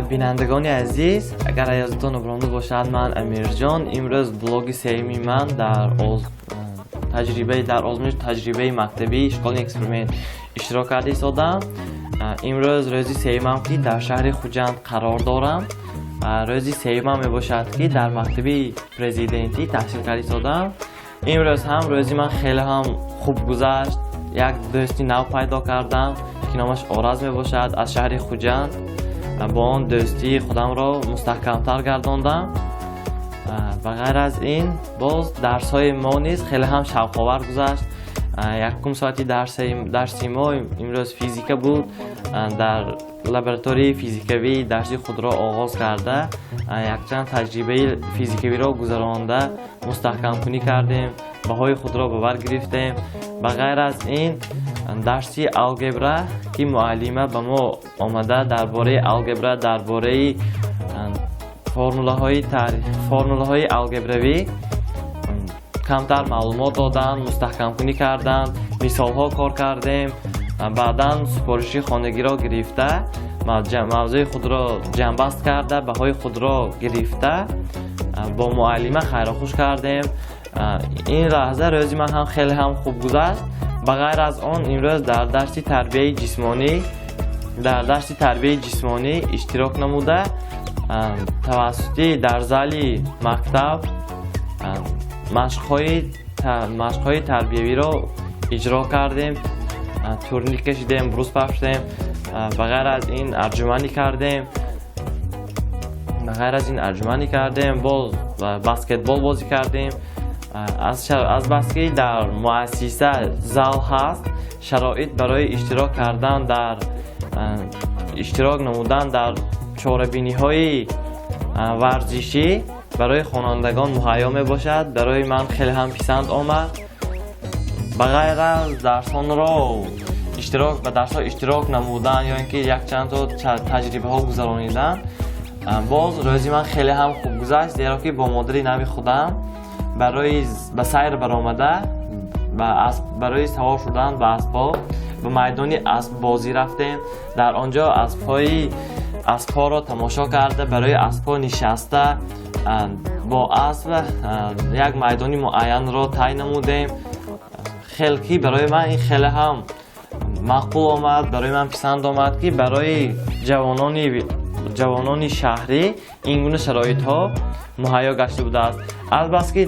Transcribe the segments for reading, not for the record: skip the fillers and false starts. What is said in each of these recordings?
بینندگان عزیز، اگر یادتون ابرامده باشد من امیرجان امروز بلاگ سیمی من در آزمایش تجربه مکتبی شکل اکسپریمنت اشتراک کرده ایستادم. امروز روزی سیمم که در شهر خوجند قرار دارم. روزی سیمم می باشد که در مکتبی پرزیدنتی تحصیل کرده ایستادم. امروز هم روزی من خیلی هم خوب گذشت. یک دوستی نو پیدا کردم که نامش آرز می باشد از شهر خوجند. با آن دوستی خودم را مستحکمتر گرداندم. و غیر از این باز درس های ما نیز خیلی هم شوق‌آور گذشت. یکم ساعتی درسی ما امروز فیزیک بود. در لابراتوری فیزیکوی درسی خود را آغاز کرده یک چند تجربه فیزیکوی را گذرانده مستحکم کنی کردیم، بهای خود را ببر گرفتیم. و غیر از این درسی الگبرا که معلمه به ما آمده درباره الگبرا، درباره فرمولهای الگبروی کمتر معلومات دادن، مستحکم کنی کردن، مثال ها کار کردیم. بعدا سفارشی خانگی را گرفته موضوع خود را جنبست کرده، بهای خود را گرفته با معلمه خیر و خوش کردیم. این لحظه روزی من هم خیلی هم خوب گذشت. بغیر از آن امروز در درسی تربیت جسمانی اشتراک نموده توسط در زالی مکتب مشق‌های تربیوی را اجرا کردیم. تورنیک کشیدیم، بروز پفشیدیم. بغیر از این ارجمندی کردیم. باز بسکتبال بازی کردیم. از بس که در مؤسسه زال هست، شرایط برای اشتراک نمودن در چاره‌بینی‌های ورزشی برای خوانندگان مهیا می باشد. برای من خیلی هم پسند آمد. بغیر از درسان را اشتراک نمودن یا اینکه یک چند تا تجربه ها گذرانیدن، باز روزی من خیلی هم خوب گذشت، زیرا که با مادری نوی خودم برای به سیر برآمده برای سوار شدن به اسباب به میدان اسب بازی رفتیم. در آنجا اسب‌ها را تماشا کرده، برای اسب‌ها نشسته با اسب یک میدانی معین را طی نمودیم. خیلی برای من این خیلی هم مقبول آمد، برای من پسند آمد که برای جوانان شهری این گونه شرایط ها مهیا گشته بوده است. البته که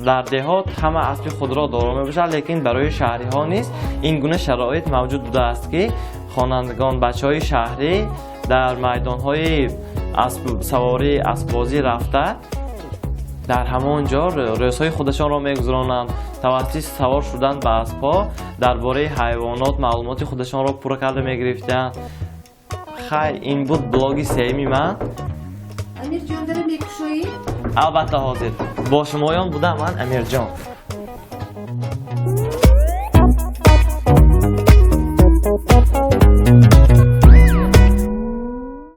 در دهات همه اسب خود را دارا می باشد، لیکن برای شهری ها نیست این گونه شرایط موجود بوده است که خوانندگان بچهای شهری در میدان های سواری اسب بازی رفته در همانجا روزهای خودشان را میگذرانند. توسط سوار شدن به اسب‌ها درباره حیوانات معلومات خودشان را پر کرده میگرفتند. خیر، این بود بلاگ سیمی من. امیر جان داره میکشویی؟ البته حاضر با شمایان بودم من امیر جان.